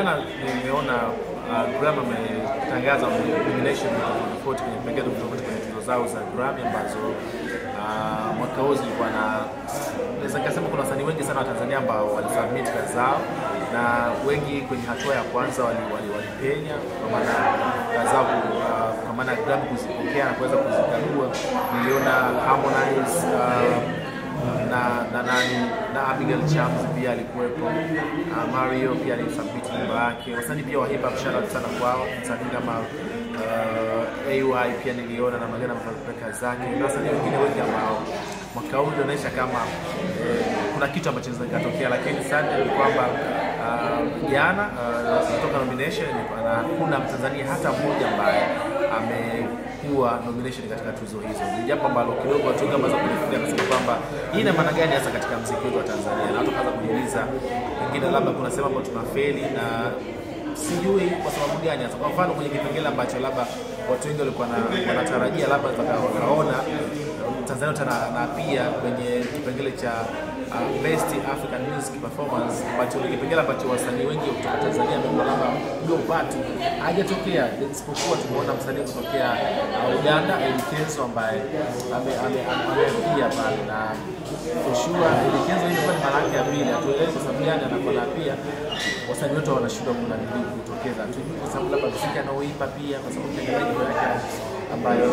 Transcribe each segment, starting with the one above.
jana nimeona Grammy ametangaza nomination tofauti kwenye vipengele tofauti kwenye tuzo zao za Grammy ambazo mwaka huu zilikuwa na, naweza kusema kuna wasanii wengi sana wa Tanzania ambao walisubmit kazi zao, na wengi kwenye hatua ya kwanza walipenya kwa maana kazi zao, kwa maana Grammy kuzipokea na kuweza kuzikagua. Niliona Harmonize na Abigail Chams pia alikuwepo, Mario pia alisubmit nyimbo yake. Wasanii pia wa hip hop, shout out sana kwao. Msanii kama AY pia niliona na magana mfano kazi zake, na wasanii wengine wengi ambao mwaka huu unaonyesha kama kuna kitu ambacho kinatokea. Lakini sana ni kwamba jana kutoka nomination na kuna Mtanzania hata mmoja ambaye amekuwa nomination katika tuzo hizo. Ni jambo ambalo kidogo watu wengi ambao kulifikia kusema kwamba hii ina maana gani hasa katika muziki wetu wa Tanzania, na watu kaanza kujiuliza wengine labda kuna sema kwamba tunafeli na sijui kwa sababu gani hasa. Kwa mfano kwenye kipengele ambacho labda watu wengi walikuwa wanatarajia labda watakaona Tanzania na pia kwenye kipengele cha Best African Music Performance, ambacho ni kipengele ambacho wasanii wengi kutoka Tanzania ambao labda ndio watu hajatokea, isipokuwa tumeona msanii kutokea Uganda Elikenzo ambaye amepia pale, na for sure Elikenzo ilikuwa ni mara yake ya pili. Atueleze kwa sababu gani anakuwa pia wasanii wote wanashindwa kutokeza. Tujue kwa sababu labda muziki anaoipa pia, kwa sababu kiangalia nyimbo yake ambayo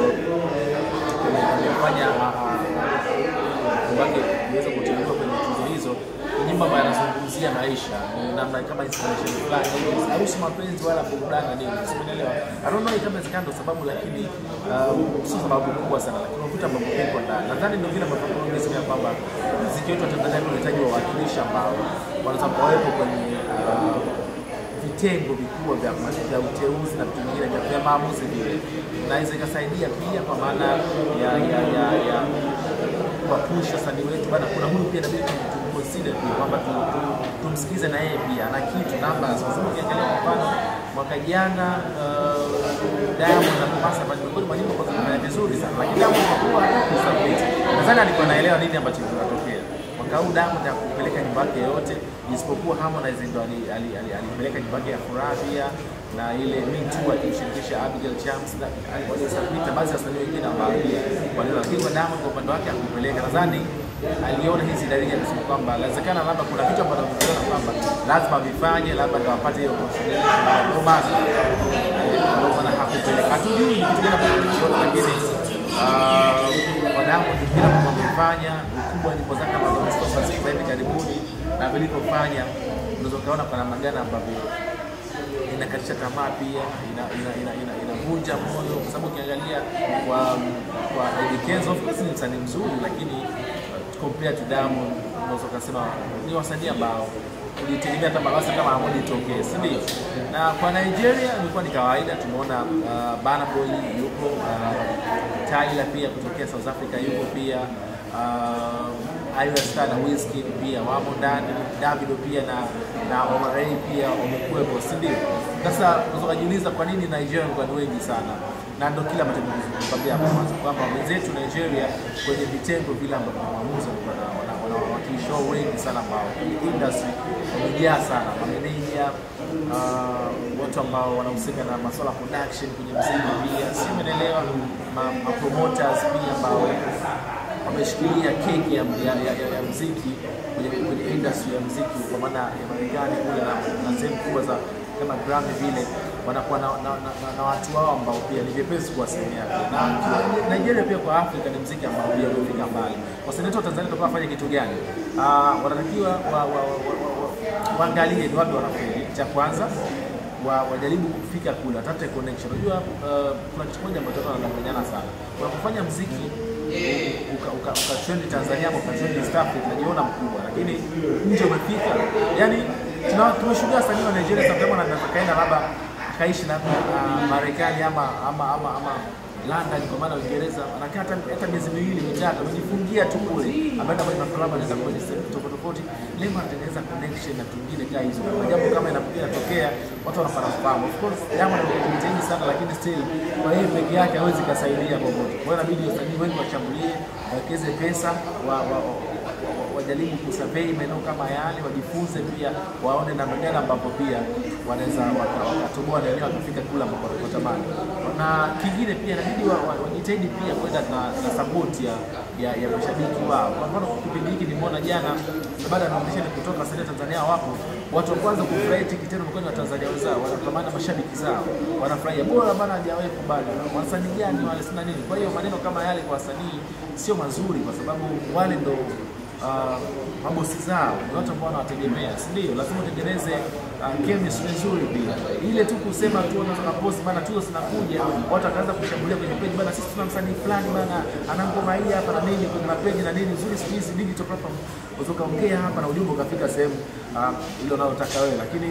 amefanya wake kuweza kuteuliwa kwenye tuzo hizo, nyimbo ambayo anazungumzia maisha namna kama inspiration fulani, harusi, mapenzi wala burudani nini, usielewa. I don't know kama inawezekana sababu, lakini sio sababu kubwa sana, lakini unakuta mambo mengi kwa ndani. Nadhani ndio vile mambo mengi kwamba muziki wetu wa Tanzania unahitaji wawakilishi ambao wanaweza kuwepo kwenye vitengo vikubwa vya uteuzi na vitu vingine vya maamuzi vile, na hizo ikasaidia pia kwa maana ya kuwapusha wasanii wetu bana. Kuna huyu pia inabidi tuconsider kwamba tumsikize na yeye pia ana kitu namba, kwa sababu ukiangalia kwa mfano mwaka jana Diamond na Masa walikuwa ni nyimbo kwa vizuri sana, lakini Diamond hakuwa kusubmit. Nadhani alikuwa anaelewa nini ambacho kinatokea. Mwaka huu Diamond hakupeleka nyimbo yake yote, isipokuwa Harmonize ndo alipeleka nyimbo yake ya Furaha pia, na ile Me Too akimshirikisha Abigail Chams, na alisubmit baadhi ya wasanii wengine ambao waliona, lakini Diamond kwa upande wake hakupeleka. Nadhani aliona hizi dalili ya kusema kwamba inawezekana labda kuna vitu ambavyo anaviona kwamba lazima vifanye, labda ndio apate hiyo opportunity, ndio maana hakupeleka. Hatujui ni kitu gani ambacho, lakini wadau kila mtu amefanya ukubwa nyimbo zake ambazo zimetoka sasa hivi karibuni na vilipofanya, unaweza kuona kwa namna gani ambavyo inakatisha tamaa, pia inavunja moyo, kwa sababu ukiangalia kwa Elikenzo of course ni msanii mzuri, lakini compared to Diamond unaweza kusema ni wasanii ambao ulitegemea kama basi kama Harmonize itokee, si ndio? Na kwa Nigeria ilikuwa ni kawaida, tumeona Burna Boy yupo, Tyler pia kutokea South Africa yupo pia, Ayra Starr na Wizkid pia wamo ndani, Davido pia na Omar Ray pia wamekuwepo, si ndio? Sasa unaweza kujiuliza kwa nini Nigeria ni wengi sana, na ndio kila mtu anakwambia hapo mwanzo kwamba wenzetu Nigeria kwenye vitengo vile ambavyo waamuzi wanawakilishwa wengi sana ambao industry wamejaa sana, mameneja, watu ambao wanahusika na masuala production kwenye muziki pia, si umeelewa, ma promoters pia ambao wameshikilia keki ya muziki kwenye industry ya muziki, kwa maana ya Marekani kule na sehemu kubwa za kama Grammy vile, wanakuwa na watu wao ambao pia ni vyepesi kuwasemea. Na Nigeria pia kwa Afrika ni muziki ambao pia umefika mbali. Wasanii wa Tanzania tutakuwa fanya kitu gani? Wanatakiwa waangalie ni wapi wanafeli. Cha kwanza wajaribu kufika kule, watafute connection. Unajua kuna kitu moja ambacho tunadanganyana sana. Unapofanya muziki uka-trend Tanzania au uka-trend East Africa unajiona mkubwa, lakini nje umefika. Yaani tunashuhudia wasanii wa Nigeria sababu wanataka kaenda labda kaishi na Marekani ama London, kwa maana Uingereza, anakaa hata miezi miwili mitatu amejifungia tu kule, ameenda kwenye maklabu, anaenda kwenye sehemu tofauti, leo anatengeneza connection na tungine kama hizo. Jambo kama inatokea watu wanapata fahamu. Of course Diamond anajitahidi sana, lakini still kwa yeye peke yake hawezi kusaidia popote. Kwa hiyo inabidi wasanii wengi wachambulie, wawekeze pesa, wajaribu kusurvey maeneo kama yale, wajifunze pia, waone namna gani ambapo pia wanaweza wakatoboa na wenyewe wakafika kula ambapo wanatamani. Na kingine pia inabidi wajitahidi pia kwenda na support ya mashabiki wao. Kwa mfano kipindi hiki nimeona jana baada ya nomination kutoka wasanii wa Tanzania wapo, watu wa kwanza kufurahi kitendo mkono wa Tanzania wenzao, wanatamani mashabiki zao, wanafurahia bora bana hajawahi bado. Wasanii gani wale sina nini. Kwa hiyo maneno kama yale kwa wasanii sio mazuri, kwa sababu wale ndo mabosi zao, watu ambao wanawategemea, si ndio? Lazima utengeneze chemistry nzuri pia. Ile tu kusema tu unataka post bana tuzo zinakuja, watu wakaanza kushambulia kwenye page bana, sisi tuna msanii fulani bana ana ngoma hii hapa na nini kwenye page na nini nzuri, sisi digital platform uzokaongea hapa na ujumbe ukafika sehemu ile unayotaka wewe. Lakini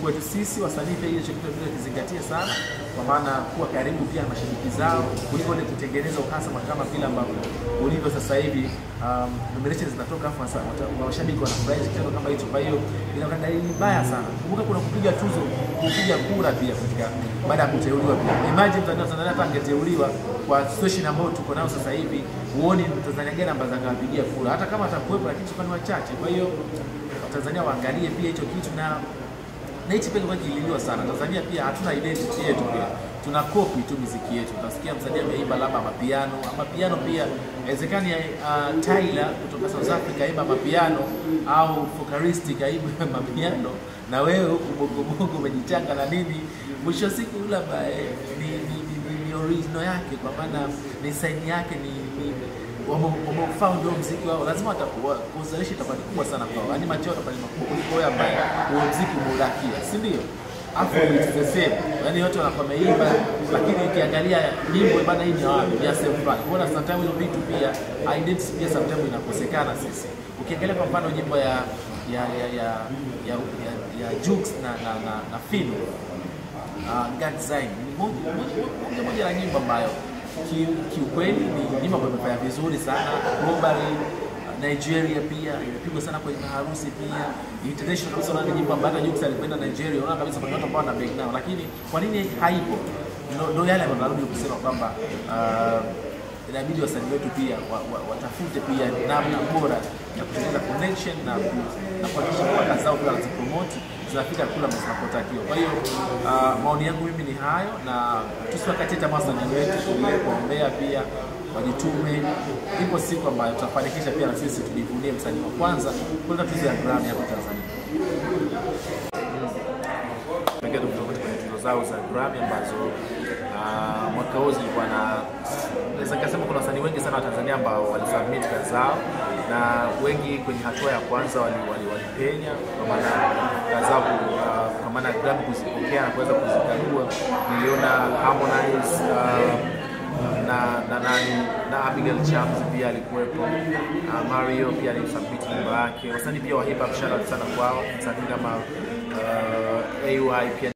kwetu sisi wasanii pia hiyo kitu bila kuzingatia sana, kwa maana kuwa karibu pia na mashabiki zao kuliko ile kutengeneza uhasama kama vile ambavyo ulivyo sasa hivi. Nominations zinatoka afu mashabiki wanafurahi kitendo kama hicho. Kwa hiyo inakuwa dalili mbaya sana. Kumbuka kuna kupiga tuzo, kupiga kura pia katika baada ya kuteuliwa pia. Imagine Tanzania hata angeteuliwa kwa situation ambayo tuko nayo sasa hivi, uone Tanzania gani ambazo angepigia kura hata kama atakuwepo, lakini ni wachache. Kwa hiyo Tanzania waangalie pia hicho kitu, na hichi pia kililiwa sana. Tanzania pia hatuna identity yetu pia. Tuna copy tu muziki yetu. Utasikia msanii ameimba labda mapiano pia. Inawezekani Tyler kutoka South Africa aimba mapiano au Focalistic aimba mapiano, na wewe huko bongo umejichanga na nini. Mwisho wa siku yule ambaye ni original yake, kwa maana ni sign yake, ni wamefound huo muziki wao, lazima kuzalisha itakuwa kubwa sana kwao. Yaani macho yatakuwa makubwa kuliko wewe ambaye huo muziki umeulakia, si ndio? Afu it's the same. Yaani wote wanakuwa wameimba, lakini ukiangalia nyimbo bana hii ni wapi ya same fulani. Unaona sometimes hizo vitu pia identity pia sometimes inakosekana sisi. Ukiangalia kwa mfano nyimbo ya Jux na Fino, God Sign, moja ya nyimbo ambayo kiukweli ni nyimbo ambayo imefanya vizuri sana globally. Nigeria pia imepigwa sana kwenye harusi pia. International pia sana nyimbo ambayo Jux alikwenda Nigeria, unaona kabisa kuna watu ambao wana break now. Lakini kwa nini haipo? Ndio yale ambayo narudi kusema kwamba inabidi wasanii wetu pia watafute pia namna bora ya kutengeneza connection na kuhakikisha kwamba zao pia wanazipromote zinafika kula msinapotakiwa. Kwa hiyo maoni yangu mimi ni hayo, na tusiwakate tamaa wasanii wetu, tuendelee kuombea pia wajitume. Ipo siku ambayo tutafanikisha pia na sisi tujivunie msanii wa kwanza kwenda tuzo ya Grammy hapa Tanzania. Pengine kwenye tuzo zao za Grammy ambazo mwaka huu zilikuwa naweza kusema kuna wasanii wengi sana wa Tanzania ambao walisubmit kazi zao, na wengi kwenye hatua ya kwanza walipenya, kwa maana kazi zao kwa maana Grammy kuzipokea na kuweza kuzikagua. Niliona Harmonize na Abigail Chams pia alikuwepo, Mario pia alisubmit nyimbo yake. Wasanii pia wa hip hop shout out sana kwao, msanii kama AY pia